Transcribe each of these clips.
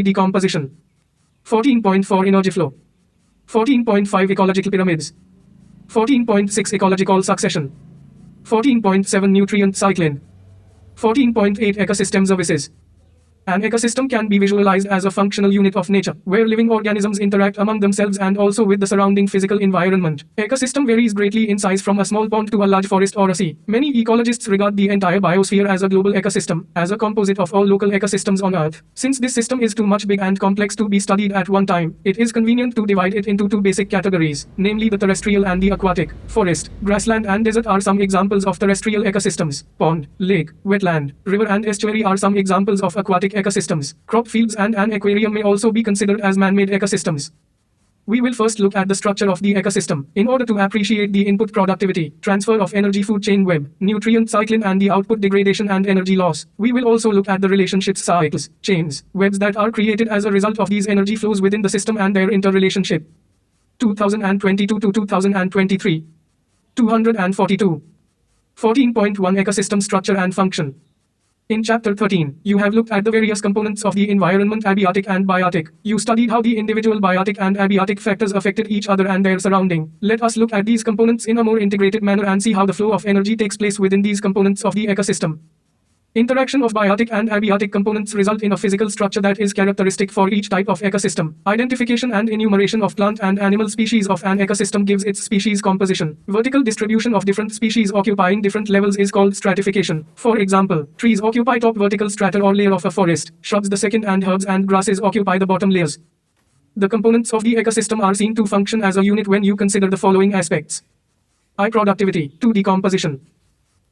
Decomposition. 14.4 Energy flow. 14.5 Ecological pyramids. 14.6 Ecological succession. 14.7 Nutrient cycling. 14.8 Ecosystem services. An ecosystem can be visualized as a functional unit of nature, where living organisms interact among themselves and also with the surrounding physical environment. Ecosystem varies greatly in size from a small pond to a large forest or a sea. Many ecologists regard the entire biosphere as a global ecosystem, as a composite of all local ecosystems on Earth. Since this system is too much big and complex to be studied at one time, it is convenient to divide it into two basic categories, namely the terrestrial and the aquatic. Forest, grassland and desert are some examples of terrestrial ecosystems. Pond, lake, wetland, river and estuary are some examples of aquatic ecosystems. Crop fields and an aquarium may also be considered as man-made ecosystems. We will first look at the structure of the ecosystem, in order to appreciate the input productivity, transfer of energy food chain web, nutrient cycling and the output degradation and energy loss. We will also look at the relationships cycles, chains, webs that are created as a result of these energy flows within the system and their interrelationship. 2022 to 2023. 242. 14.1 Ecosystem structure and function. In Chapter 13, you have looked at the various components of the environment, abiotic and biotic. You studied how the individual biotic and abiotic factors affected each other and their surrounding. Let us look at these components in a more integrated manner and see how the flow of energy takes place within these components of the ecosystem. Interaction of biotic and abiotic components result in a physical structure that is characteristic for each type of ecosystem. Identification and enumeration of plant and animal species of an ecosystem gives its species composition. Vertical distribution of different species occupying different levels is called stratification. For example, trees occupy top vertical strata or layer of a forest, shrubs the second, and herbs and grasses occupy the bottom layers. The components of the ecosystem are seen to function as a unit when you consider the following aspects. I. Productivity. 2. Decomposition.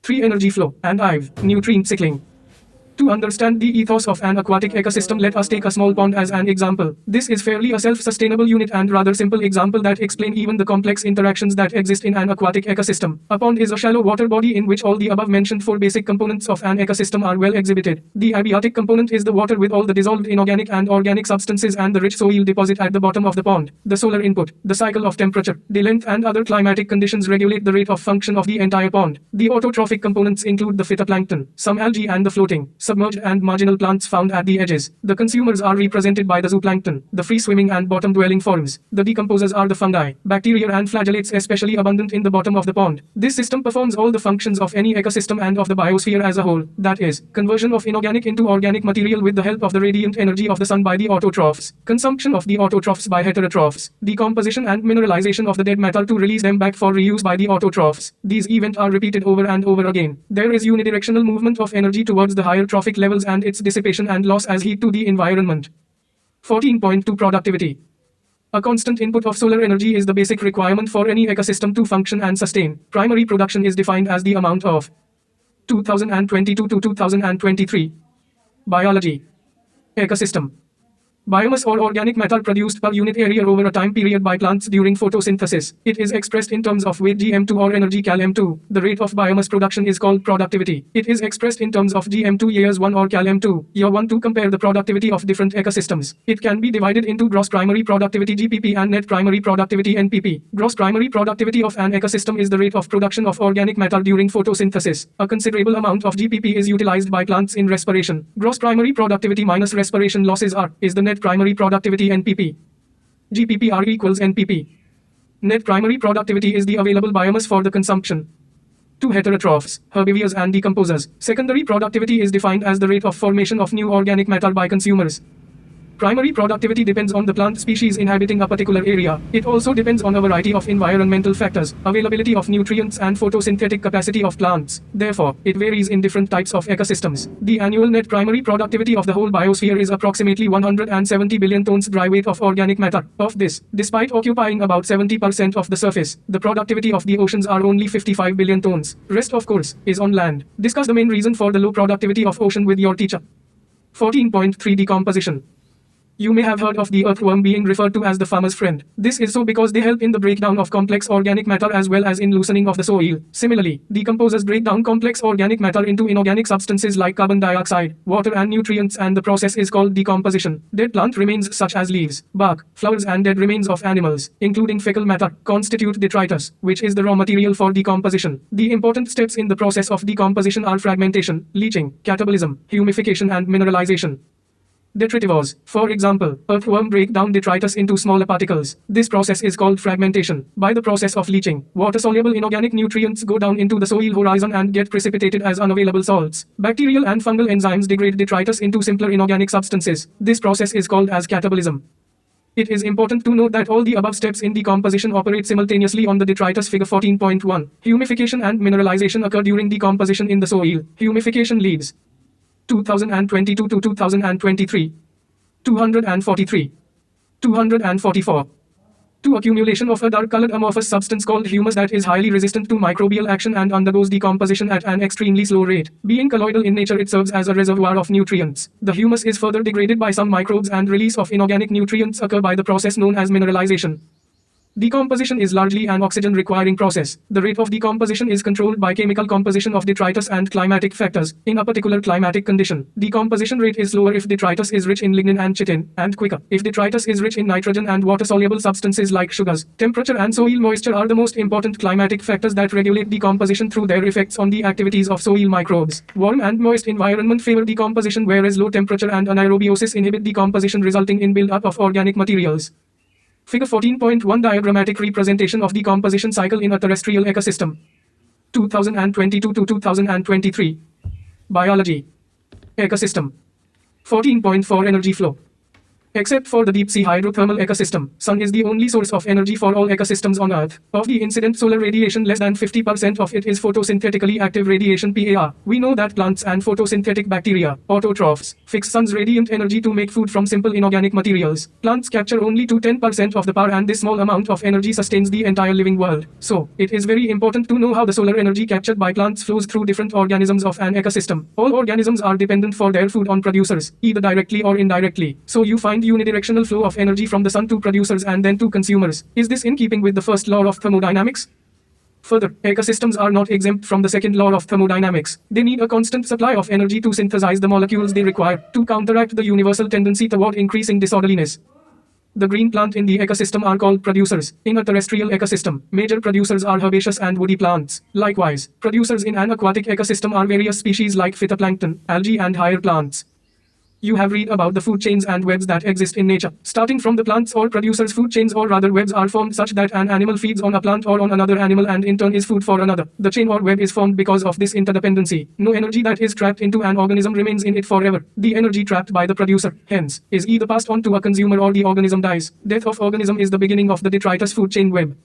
3. Energy flow, and IV. Nutrient cycling. To understand the ethos of an aquatic ecosystem, let us take a small pond as an example. This is fairly a self-sustainable unit and rather simple example that explain even the complex interactions that exist in an aquatic ecosystem. A pond is a shallow water body in which all the above mentioned four basic components of an ecosystem are well exhibited. The abiotic component is the water with all the dissolved inorganic and organic substances and the rich soil deposit at the bottom of the pond. The solar input, the cycle of temperature, the length and other climatic conditions regulate the rate of function of the entire pond. The autotrophic components include the phytoplankton, some algae and the floating, submerged and marginal plants found at the edges. The consumers are represented by the zooplankton, the free-swimming and bottom-dwelling forms. The decomposers are the fungi, bacteria and flagellates especially abundant in the bottom of the pond. This system performs all the functions of any ecosystem and of the biosphere as a whole, that is, conversion of inorganic into organic material with the help of the radiant energy of the sun by the autotrophs, consumption of the autotrophs by heterotrophs, decomposition and mineralization of the dead matter to release them back for reuse by the autotrophs. These events are repeated over and over again. There is unidirectional movement of energy towards the higher trophic levels and its dissipation and loss as heat to the environment. 14.2 Productivity. A constant input of solar energy is the basic requirement for any ecosystem to function and sustain. Primary production is defined as the amount of 2022 to 2023. Biology. Ecosystem. Biomass or organic matter produced per unit area over a time period by plants during photosynthesis. It is expressed in terms of weight GM2 or energy Cal M2. The rate of biomass production is called productivity. It is expressed in terms of GM2 years 1 or Cal M2 year 1 to compare the productivity of different ecosystems. It can be divided into gross primary productivity GPP and net primary productivity NPP. Gross primary productivity of an ecosystem is the rate of production of organic matter during photosynthesis. A considerable amount of GPP is utilized by plants in respiration. Gross primary productivity minus respiration losses is the net primary productivity NPP. GPPR equals NPP. Net primary productivity is the available biomass for the consumption. 2 heterotrophs, herbivores and decomposers. Secondary productivity is defined as the rate of formation of new organic matter by consumers. Primary productivity depends on the plant species inhabiting a particular area. It also depends on a variety of environmental factors, availability of nutrients and photosynthetic capacity of plants. Therefore, it varies in different types of ecosystems. The annual net primary productivity of the whole biosphere is approximately 170 billion tons dry weight of organic matter. Of this, despite occupying about 70% of the surface, the productivity of the oceans are only 55 billion tons. Rest, of course, is on land. Discuss the main reason for the low productivity of ocean with your teacher. 14.3 Decomposition. You may have heard of the earthworm being referred to as the farmer's friend. This is so because they help in the breakdown of complex organic matter as well as in loosening of the soil. Similarly, decomposers break down complex organic matter into inorganic substances like carbon dioxide, water and nutrients, and the process is called decomposition. Dead plant remains such as leaves, bark, flowers and dead remains of animals, including fecal matter, constitute detritus, which is the raw material for decomposition. The important steps in the process of decomposition are fragmentation, leaching, catabolism, humification and mineralization. Detritivores. For example, earthworm break down detritus into smaller particles. This process is called fragmentation. By the process of leaching, water-soluble inorganic nutrients go down into the soil horizon and get precipitated as unavailable salts. Bacterial and fungal enzymes degrade detritus into simpler inorganic substances. This process is called as catabolism. It is important to note that all the above steps in decomposition operate simultaneously on the detritus. Figure 14.1. Humification and mineralization occur during decomposition in the soil. Humification leads 2022 to 2023, 243, 244. To accumulation of a dark-colored amorphous substance called humus that is highly resistant to microbial action and undergoes decomposition at an extremely slow rate. Being colloidal in nature, it serves as a reservoir of nutrients. The humus is further degraded by some microbes and release of inorganic nutrients occur by the process known as mineralization. Decomposition is largely an oxygen-requiring process. The rate of decomposition is controlled by chemical composition of detritus and climatic factors. In a particular climatic condition, decomposition rate is slower if detritus is rich in lignin and chitin, and quicker if detritus is rich in nitrogen and water-soluble substances like sugars. Temperature and soil moisture are the most important climatic factors that regulate decomposition through their effects on the activities of soil microbes. Warm and moist environment favor decomposition, whereas low temperature and anaerobiosis inhibit decomposition, resulting in build-up of organic materials. Figure 14.1. Diagrammatic representation of decomposition cycle in a terrestrial ecosystem. 2022 to 2023. Biology. Ecosystem. 14.4. Energy flow. Except for the deep-sea hydrothermal ecosystem, sun is the only source of energy for all ecosystems on Earth. Of the incident solar radiation, less than 50% of it is photosynthetically active radiation (PAR). We know that plants and photosynthetic bacteria, autotrophs, fix sun's radiant energy to make food from simple inorganic materials. Plants capture only 2–10% of the power, and this small amount of energy sustains the entire living world. So, it is very important to know how the solar energy captured by plants flows through different organisms of an ecosystem. All organisms are dependent for their food on producers, either directly or indirectly. So you find unidirectional flow of energy from the sun to producers and then to consumers. Is this in keeping with the first law of thermodynamics? Further, ecosystems are not exempt from the second law of thermodynamics. They need a constant supply of energy to synthesize the molecules they require to counteract the universal tendency toward increasing disorderliness. The green plant in the ecosystem are called producers. In a terrestrial ecosystem, major producers are herbaceous and woody plants. Likewise, producers in an aquatic ecosystem are various species like phytoplankton, algae and higher plants. You have read about the food chains and webs that exist in nature. Starting from the plants or producers, food chains or rather webs are formed such that an animal feeds on a plant or on another animal and in turn is food for another. The chain or web is formed because of this interdependency. No energy that is trapped into an organism remains in it forever. The energy trapped by the producer, hence, is either passed on to a consumer or the organism dies. Death of organism is the beginning of the detritus food chain web.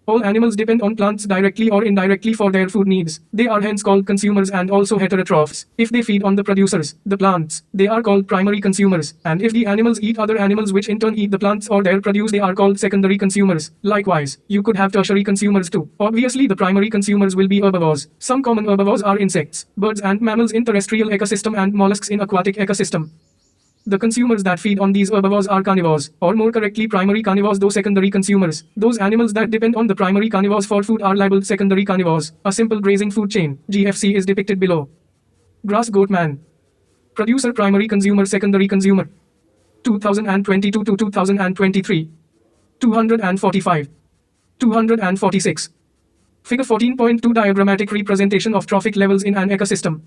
All animals depend on plants directly or indirectly for their food needs. They are hence called consumers and also heterotrophs. If they feed on the producers, the plants, they are called primary consumers. And if the animals eat other animals which in turn eat the plants or their produce, they are called secondary consumers. Likewise, you could have tertiary consumers too. Obviously, the primary consumers will be herbivores. Some common herbivores are insects, birds and mammals in terrestrial ecosystem and mollusks in aquatic ecosystem. The consumers that feed on these herbivores are carnivores, or more correctly primary carnivores, though secondary consumers. Those animals that depend on the primary carnivores for food are labeled secondary carnivores. A simple grazing food chain, GFC, is depicted below. Grass goat man. Producer primary consumer secondary consumer. 2022 to 2023. 245. 246. Figure 14.2. Diagrammatic representation of trophic levels in an ecosystem.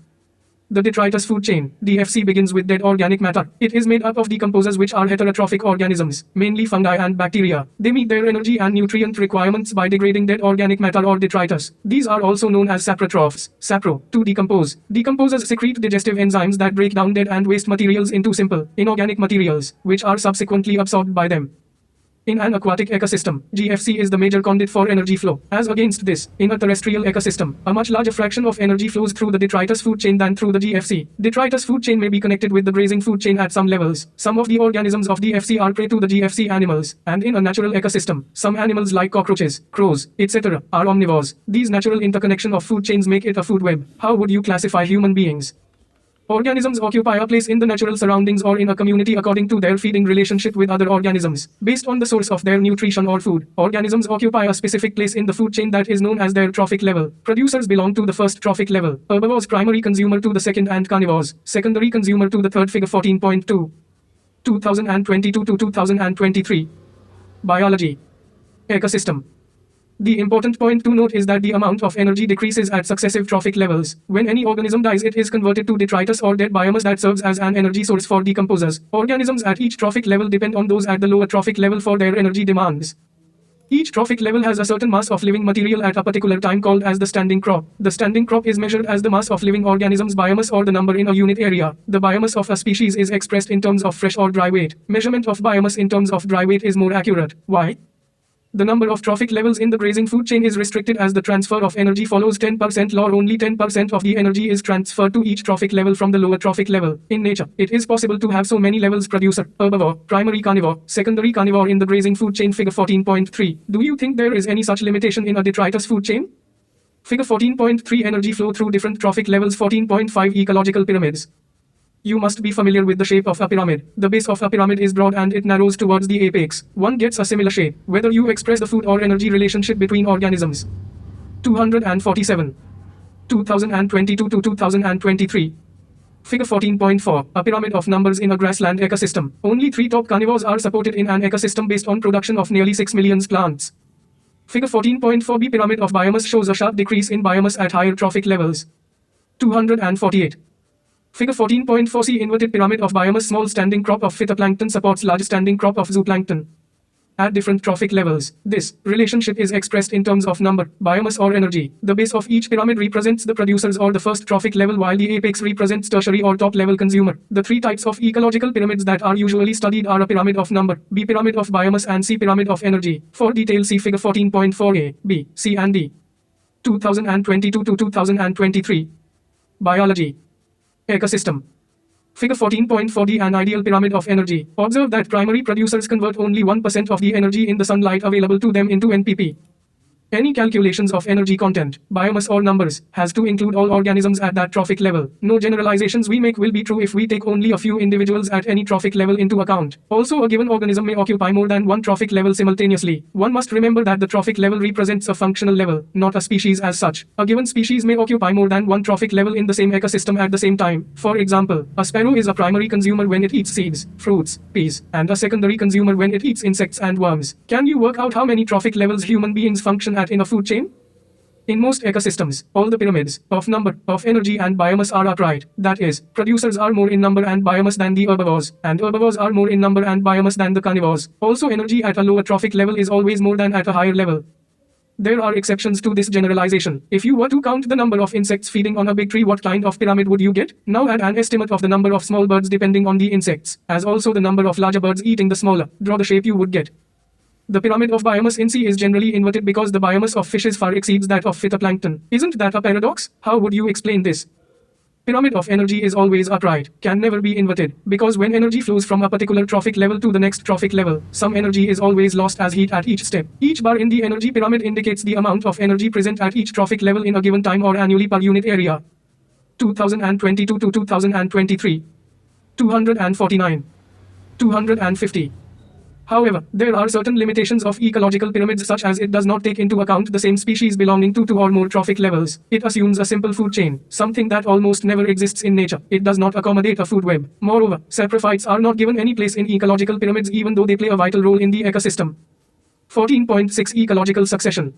The detritus food chain, DFC, begins with dead organic matter. It is made up of decomposers which are heterotrophic organisms, mainly fungi and bacteria. They meet their energy and nutrient requirements by degrading dead organic matter or detritus. These are also known as saprotrophs. Sapro, to decompose. Decomposers secrete digestive enzymes that break down dead and waste materials into simple, inorganic materials, which are subsequently absorbed by them. In an aquatic ecosystem, GFC is the major conduit for energy flow. As against this, in a terrestrial ecosystem, a much larger fraction of energy flows through the detritus food chain than through the GFC. Detritus food chain may be connected with the grazing food chain at some levels. Some of the organisms of DFC are prey to the GFC animals, and in a natural ecosystem, some animals like cockroaches, crows, etc. are omnivores. These natural interconnection of food chains make it a food web. How would you classify human beings? Organisms occupy a place in the natural surroundings or in a community according to their feeding relationship with other organisms. Based on the source of their nutrition or food, organisms occupy a specific place in the food chain that is known as their trophic level. Producers belong to the first trophic level, herbivores primary consumer to the second, and carnivores secondary consumer to the third. Figure 14.2. 2022 to 2023. Biology. Ecosystem. The important point to note is that the amount of energy decreases at successive trophic levels. When any organism dies, it is converted to detritus or dead biomass that serves as an energy source for decomposers. Organisms at each trophic level depend on those at the lower trophic level for their energy demands. Each trophic level has a certain mass of living material at a particular time called as the standing crop. The standing crop is measured as the mass of living organisms biomass or the number in a unit area. The biomass of a species is expressed in terms of fresh or dry weight. Measurement of biomass in terms of dry weight is more accurate. Why? The number of trophic levels in the grazing food chain is restricted as the transfer of energy follows 10% law. Only 10% of the energy is transferred to each trophic level from the lower trophic level. In nature, it is possible to have so many levels: producer, herbivore, primary carnivore, secondary carnivore in the grazing food chain. Figure 14.3. Do you think there is any such limitation in a detritus food chain? Figure 14.3. Energy flow through different trophic levels. 14.5. Ecological pyramids. You must be familiar with the shape of a pyramid. The base of a pyramid is broad and it narrows towards the apex. One gets a similar shape, whether you express the food or energy relationship between organisms. 247. 2022 to 2023. Figure 14.4. A pyramid of numbers in a grassland ecosystem. Only 3 top carnivores are supported in an ecosystem based on production of nearly 6 million plants. Figure 14.4b. Pyramid of biomass shows a sharp decrease in biomass at higher trophic levels. 248. Figure 14.4c. Inverted pyramid of biomass. Small standing crop of phytoplankton supports large standing crop of zooplankton at different trophic levels. This relationship is expressed in terms of number, biomass or energy. The base of each pyramid represents the producers or the first trophic level, while the apex represents tertiary or top level consumer. The 3 types of ecological pyramids that are usually studied are a pyramid of number, B pyramid of biomass, and C pyramid of energy. For details see figure 14.4a, B, C and D. 2022 to 2023. Biology. Ecosystem. Figure 14.4d. An ideal pyramid of energy. Observe that primary producers convert only 1% of the energy in the sunlight available to them into NPP. Any calculations of energy content, biomass or numbers, has to include all organisms at that trophic level. No generalizations we make will be true if we take only a few individuals at any trophic level into account. Also, a given organism may occupy more than one trophic level simultaneously. One must remember that the trophic level represents a functional level, not a species as such. A given species may occupy more than one trophic level in the same ecosystem at the same time. For example, a sparrow is a primary consumer when it eats seeds, fruits, peas, and a secondary consumer when it eats insects and worms. Can you work out how many trophic levels human beings function at in a food chain? In most ecosystems, all the pyramids of number, of energy and biomass are upright. That is, producers are more in number and biomass than the herbivores, and herbivores are more in number and biomass than the carnivores. Also, energy at a lower trophic level is always more than at a higher level. There are exceptions to this generalization. If you were to count the number of insects feeding on a big tree, what kind of pyramid would you get? Now add an estimate of the number of small birds depending on the insects, as also the number of larger birds eating the smaller. Draw the shape you would get. The pyramid of biomass in sea is generally inverted because the biomass of fishes far exceeds that of phytoplankton. Isn't that a paradox? How would you explain this? Pyramid of energy is always upright, can never be inverted, because when energy flows from a particular trophic level to the next trophic level, some energy is always lost as heat at each step. Each bar in the energy pyramid indicates the amount of energy present at each trophic level in a given time or annually per unit area. 2022 to 2023. 249. 250. However, there are certain limitations of ecological pyramids, such as it does not take into account the same species belonging to 2 or more trophic levels. It assumes a simple food chain, something that almost never exists in nature. It does not accommodate a food web. Moreover, saprophytes are not given any place in ecological pyramids even though they play a vital role in the ecosystem. 14.6 Ecological succession.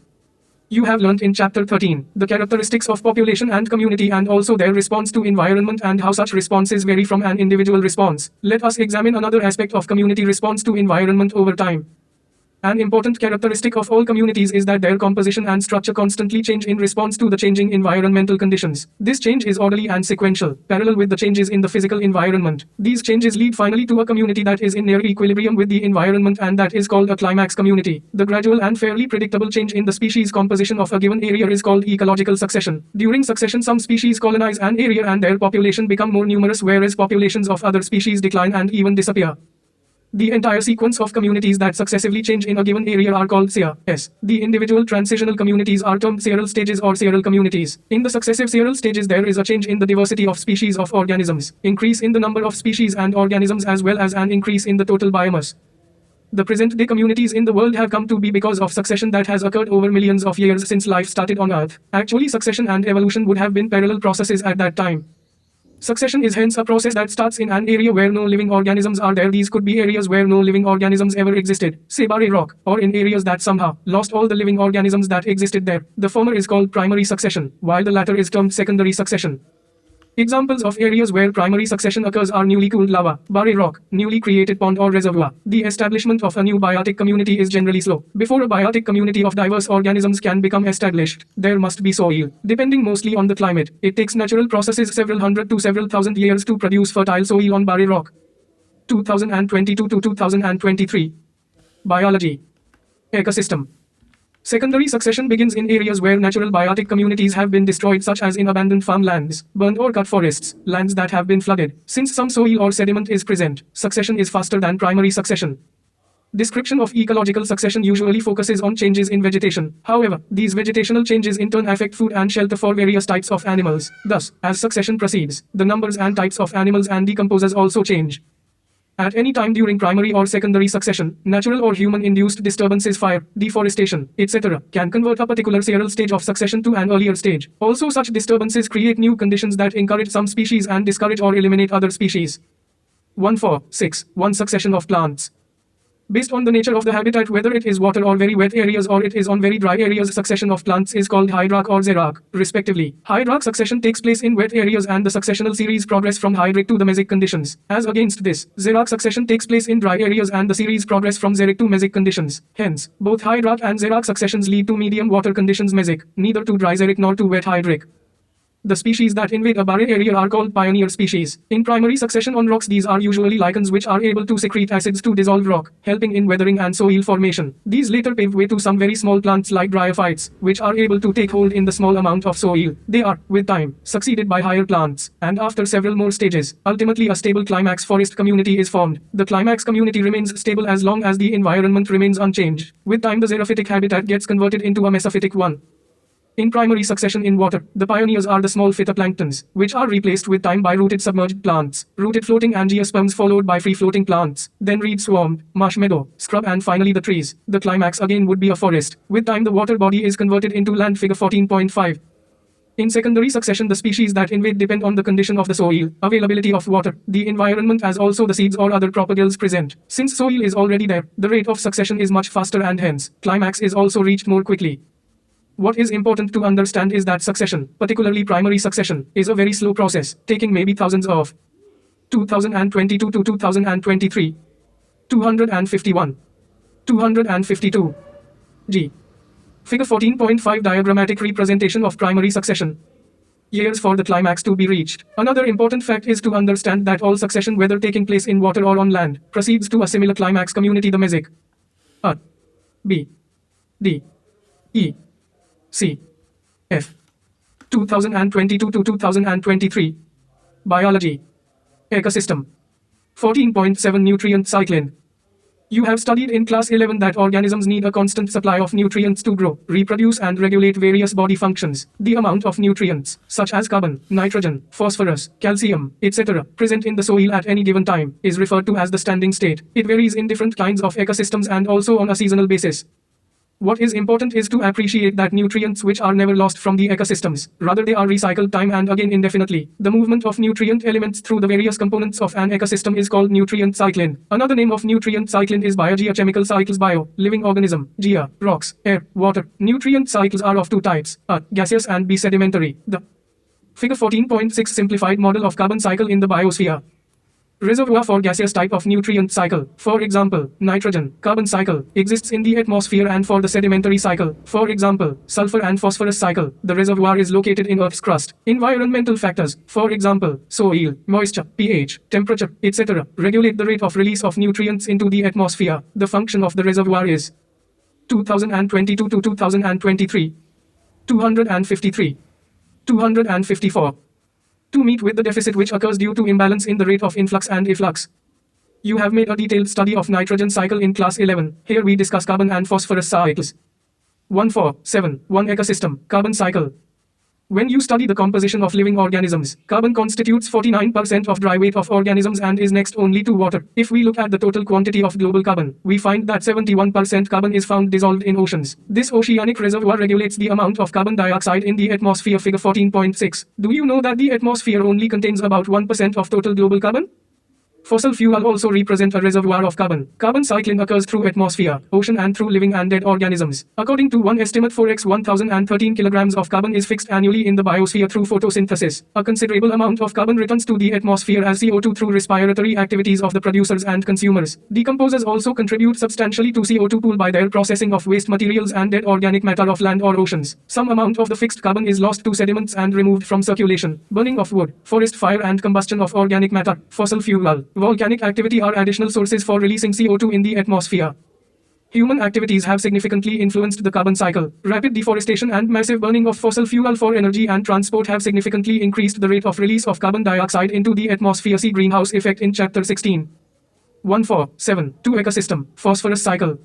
You have learnt in chapter 13 the characteristics of population and community and also their response to environment and how such responses vary from an individual response. Let us examine another aspect of community response to environment over time. An important characteristic of all communities is that their composition and structure constantly change in response to the changing environmental conditions. This change is orderly and sequential, parallel with the changes in the physical environment. These changes lead finally to a community that is in near equilibrium with the environment, and that is called a climax community. The gradual and fairly predictable change in the species composition of a given area is called ecological succession. During succession, some species colonize an area and their population become more numerous, whereas populations of other species decline and even disappear. The entire sequence of communities that successively change in a given area are called sears. The individual transitional communities are termed searal stages or searal communities. In the successive searal stages, there is a change in the diversity of species of organisms, increase in the number of species and organisms, as well as an increase in the total biomass. The present-day communities in the world have come to be because of succession that has occurred over millions of years since life started on Earth. Actually, succession and evolution would have been parallel processes at that time. Succession is hence a process that starts in an area where no living organisms are there. These could be areas where no living organisms ever existed, say bare rock, or in areas that somehow lost all the living organisms that existed there. The former is called primary succession, while the latter is termed secondary succession. Examples of areas where primary succession occurs are newly cooled lava, bare rock, newly created pond or reservoir. The establishment of a new biotic community is generally slow. Before a biotic community of diverse organisms can become established, there must be soil. Depending mostly on the climate, it takes natural processes several hundred to several thousand years to produce fertile soil on bare rock. 2022 to 2023. Biology. Ecosystem. Secondary succession begins in areas where natural biotic communities have been destroyed, such as in abandoned farmlands, burned or cut forests, lands that have been flooded. Since some soil or sediment is present, succession is faster than primary succession. Description of ecological succession usually focuses on changes in vegetation. However, these vegetational changes in turn affect food and shelter for various types of animals. Thus, as succession proceeds, the numbers and types of animals and decomposers also change. At any time during primary or secondary succession, natural or human-induced disturbances, fire, deforestation, etc., can convert a particular serial stage of succession to an earlier stage. Also, such disturbances create new conditions that encourage some species and discourage or eliminate other species. 1 succession of plants. Based on the nature of the habitat, whether it is water or very wet areas or it is on very dry areas, succession of plants is called hydrarch or xerarch, respectively. Hydrarch succession takes place in wet areas and the successional series progress from hydric to the mesic conditions. As against this, xerarch succession takes place in dry areas and the series progress from xeric to mesic conditions. Hence, both hydrarch and xerarch successions lead to medium water conditions mesic, neither too dry xeric nor too wet hydric. The species that invade a bare area are called pioneer species. In primary succession on rocks, these are usually lichens which are able to secrete acids to dissolve rock, helping in weathering and soil formation. These later pave way to some very small plants like bryophytes, which are able to take hold in the small amount of soil. They are, with time, succeeded by higher plants, and after several more stages, ultimately a stable climax forest community is formed. The climax community remains stable as long as the environment remains unchanged. With time, the xerophytic habitat gets converted into a mesophytic one. In primary succession in water, the pioneers are the small phytoplanktons, which are replaced with time by rooted submerged plants, rooted floating angiosperms followed by free-floating plants, then reed swamp, marsh meadow, scrub and finally the trees. The climax again would be a forest. With time the water body is converted into land, figure 14.5. In secondary succession, the species that invade depend on the condition of the soil, availability of water, the environment as also the seeds or other propagules present. Since soil is already there, the rate of succession is much faster and hence, climax is also reached more quickly. What is important to understand is that succession, particularly primary succession, is a very slow process, taking maybe thousands of 2022 to 2023, 251, 252. G. Figure 14.5 diagrammatic representation of primary succession. Years for the climax to be reached. Another important fact is to understand that all succession, whether taking place in water or on land, proceeds to a similar climax community, the mesic. A, B, D, E, C. F. 2022 to 2023. Biology. Ecosystem. 14.7 Nutrient cycling. You have studied in class 11 that organisms need a constant supply of nutrients to grow, reproduce and regulate various body functions. The amount of nutrients, such as carbon, nitrogen, phosphorus, calcium, etc., present in the soil at any given time, is referred to as the standing state. It varies in different kinds of ecosystems and also on a seasonal basis. What is important is to appreciate that nutrients which are never lost from the ecosystems, rather they are recycled time and again indefinitely. The movement of nutrient elements through the various components of an ecosystem is called nutrient cycling. Another name of nutrient cycling is biogeochemical cycles. Bio, living organism, geo, rocks, air, water. Nutrient cycles are of two types, A, gaseous and B, sedimentary. The figure 14.6 simplified model of carbon cycle in the biosphere. Reservoir for gaseous type of nutrient cycle, for example, nitrogen, carbon cycle, exists in the atmosphere, and for the sedimentary cycle, for example, sulfur and phosphorus cycle, the reservoir is located in Earth's crust. Environmental factors, for example, soil, moisture, pH, temperature, etc., regulate the rate of release of nutrients into the atmosphere. The function of the reservoir is 2022 to 2023, 253, 254. To meet with the deficit which occurs due to imbalance in the rate of influx and efflux. You have made a detailed study of nitrogen cycle in class 11. Here we discuss carbon and phosphorus cycles. 147. 1 ecosystem, carbon cycle. When you study the composition of living organisms, carbon constitutes 49% of dry weight of organisms and is next only to water. If we look at the total quantity of global carbon, we find that 71% carbon is found dissolved in oceans. This oceanic reservoir regulates the amount of carbon dioxide in the atmosphere. Figure 14.6. Do you know that the atmosphere only contains about 1% of total global carbon? Fossil fuel also represent a reservoir of carbon. Carbon cycling occurs through atmosphere, ocean and through living and dead organisms. According to one estimate, 4x 1013 kilograms of carbon is fixed annually in the biosphere through photosynthesis. A considerable amount of carbon returns to the atmosphere as CO2 through respiratory activities of the producers and consumers. Decomposers also contribute substantially to CO2 pool by their processing of waste materials and dead organic matter of land or oceans. Some amount of the fixed carbon is lost to sediments and removed from circulation. Burning of wood, forest fire and combustion of organic matter, fossil fuel, volcanic activity are additional sources for releasing CO2 in the atmosphere. Human activities have significantly influenced the carbon cycle. Rapid deforestation and massive burning of fossil fuel for energy and transport have significantly increased the rate of release of carbon dioxide into the atmosphere. See greenhouse effect in chapter 16. 1.4.7.2 Ecosystem, phosphorus cycle.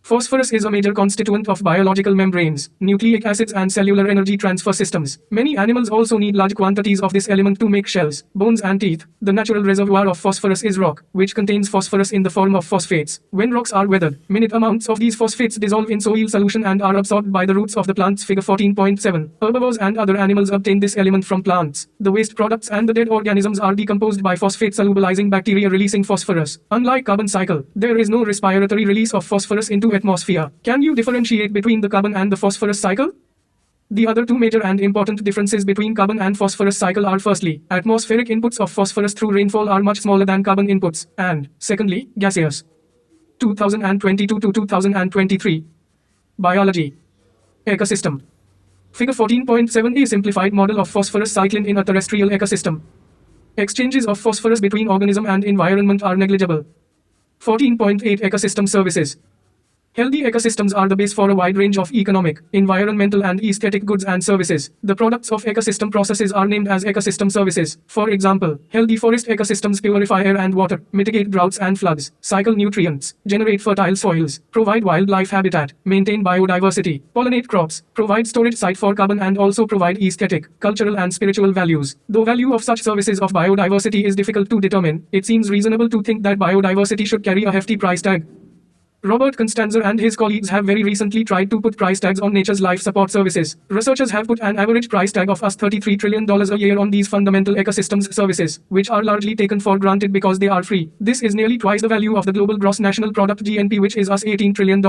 Phosphorus is a major constituent of biological membranes, nucleic acids and cellular energy transfer systems. Many animals also need large quantities of this element to make shells, bones and teeth. The natural reservoir of phosphorus is rock, which contains phosphorus in the form of phosphates. When rocks are weathered, minute amounts of these phosphates dissolve in soil solution and are absorbed by the roots of the plants. Figure 14.7. Herbivores and other animals obtain this element from plants. The waste products and the dead organisms are decomposed by phosphate solubilizing bacteria releasing phosphorus. Unlike carbon cycle, there is no respiratory release of phosphorus into atmosphere. Can you differentiate between the carbon and the phosphorus cycle? The other two major and important differences between carbon and phosphorus cycle are firstly, atmospheric inputs of phosphorus through rainfall are much smaller than carbon inputs, and secondly, gaseous. 2022 to 2023. Biology. Ecosystem. Figure 14.7 A simplified model of phosphorus cycling in a terrestrial ecosystem. Exchanges of phosphorus between organism and environment are negligible. 14.8 Ecosystem services. Healthy ecosystems are the base for a wide range of economic, environmental and aesthetic goods and services. The products of ecosystem processes are named as ecosystem services. For example, healthy forest ecosystems purify air and water, mitigate droughts and floods, cycle nutrients, generate fertile soils, provide wildlife habitat, maintain biodiversity, pollinate crops, provide storage site for carbon and also provide aesthetic, cultural and spiritual values. Though value of such services of biodiversity is difficult to determine, it seems reasonable to think that biodiversity should carry a hefty price tag. Robert Constanzer and his colleagues have very recently tried to put price tags on nature's life support services. Researchers have put an average price tag of $33 trillion a year on these fundamental ecosystems services, which are largely taken for granted because they are free. This is nearly twice the value of the global gross national product (GNP), which is $18 trillion.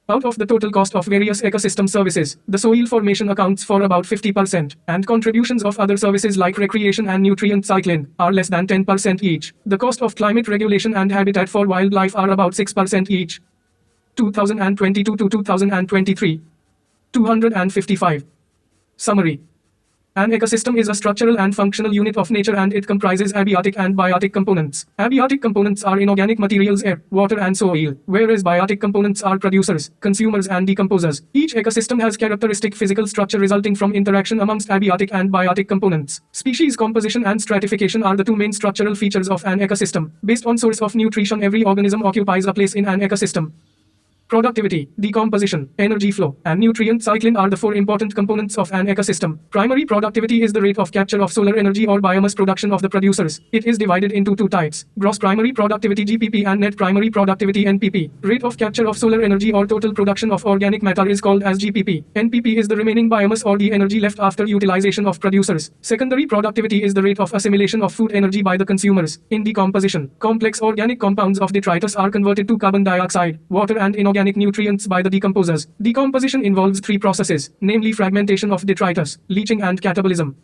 Out of the total cost of various ecosystem services, the soil formation accounts for about 50%, and contributions of other services like recreation and nutrient cycling are less than 10% each. The cost of climate regulation and habitat for wildlife are about 6% each. 2022 to 2023. 255. Summary. An ecosystem is a structural and functional unit of nature and it comprises abiotic and biotic components. Abiotic components are inorganic materials, air, water and soil, whereas biotic components are producers, consumers and decomposers. Each ecosystem has characteristic physical structure resulting from interaction amongst abiotic and biotic components. Species composition and stratification are the two main structural features of an ecosystem. Based on source of nutrition, every organism occupies a place in an ecosystem. Productivity, decomposition, energy flow, and nutrient cycling are the four important components of an ecosystem. Primary productivity is the rate of capture of solar energy or biomass production of the producers. It is divided into two types: gross primary productivity (GPP) and net primary productivity (NPP). Rate of capture of solar energy or total production of organic matter is called as GPP. NPP is the remaining biomass or the energy left after utilization of producers. Secondary productivity is the rate of assimilation of food energy by the consumers. In decomposition, complex organic compounds of detritus are converted to carbon dioxide, water and inorganic nutrients by the decomposers. Decomposition involves three processes, namely fragmentation of detritus, leaching and catabolism.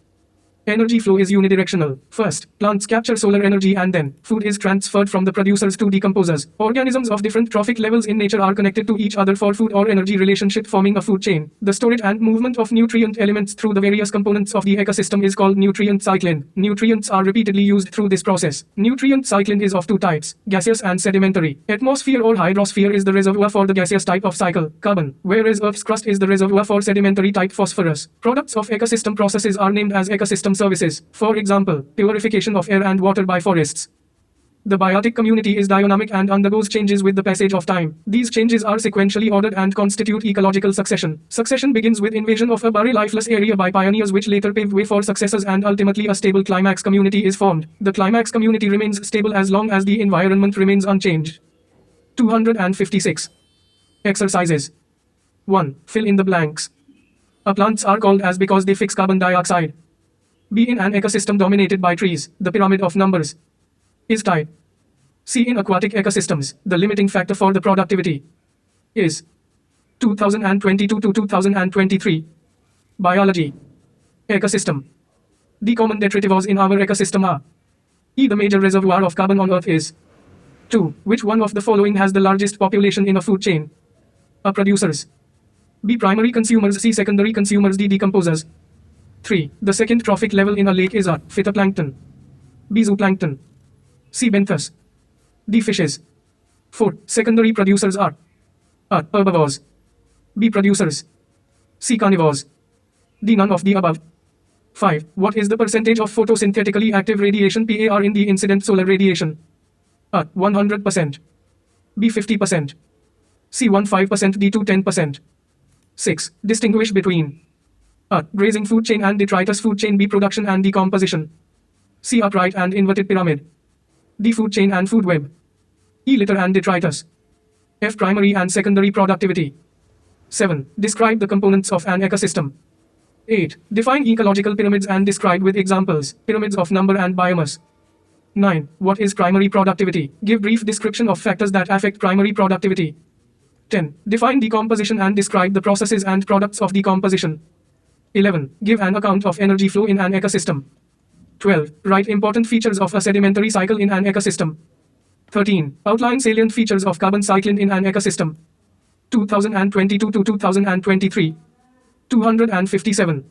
Energy flow is unidirectional. First, plants capture solar energy and then, food is transferred from the producers to decomposers. Organisms of different trophic levels in nature are connected to each other for food or energy relationship, forming a food chain. The storage and movement of nutrient elements through the various components of the ecosystem is called nutrient cycling. Nutrients are repeatedly used through this process. Nutrient cycling is of two types, gaseous and sedimentary. Atmosphere or hydrosphere is the reservoir for the gaseous type of cycle, carbon, whereas Earth's crust is the reservoir for sedimentary type phosphorus. Products of ecosystem processes are named as ecosystem services. For example, purification of air and water by forests. The biotic community is dynamic and undergoes changes with the passage of time. These changes are sequentially ordered and constitute ecological succession. Succession begins with invasion of a buried lifeless area by pioneers, which later pave way for successors, and ultimately a stable climax community is formed. The climax community remains stable as long as the environment remains unchanged. 256. Exercises. 1. Fill in the blanks. A plants are called as because they fix carbon dioxide. B. In an ecosystem dominated by trees, the pyramid of numbers is tide. C. In aquatic ecosystems, the limiting factor for the productivity is 2022 to 2023. Biology. Ecosystem. The common detritivores in our ecosystem are: E. The major reservoir of carbon on Earth is 2. Which one of the following has the largest population in a food chain? A. Producers. B. Primary consumers. C. Secondary consumers. D. Decomposers. 3. The second trophic level in a lake is A. Phytoplankton. B. Zooplankton. C. Benthos. D. Fishes. 4. Secondary producers are A. Herbivores. B. Producers. C. Carnivores. D. None of the above. 5. What is the percentage of photosynthetically active radiation PAR in the incident solar radiation? A. 100%. B. 50%. C. 15%. D. 10%. 6. Distinguish between A. Grazing food chain and detritus food chain. B. Production and decomposition. C. Upright and inverted pyramid. D. Food chain and food web. E. Litter and detritus. F. Primary and secondary productivity. 7. Describe the components of an ecosystem. 8. Define ecological pyramids and describe with examples pyramids of number and biomass. 9. What is primary productivity? Give brief description of factors that affect primary productivity. 10. Define decomposition and describe the processes and products of decomposition. 11. Give an account of energy flow in an ecosystem. 12. Write important features of a sedimentary cycle in an ecosystem. 13. Outline salient features of carbon cycling in an ecosystem. 2022 to 2023. 257.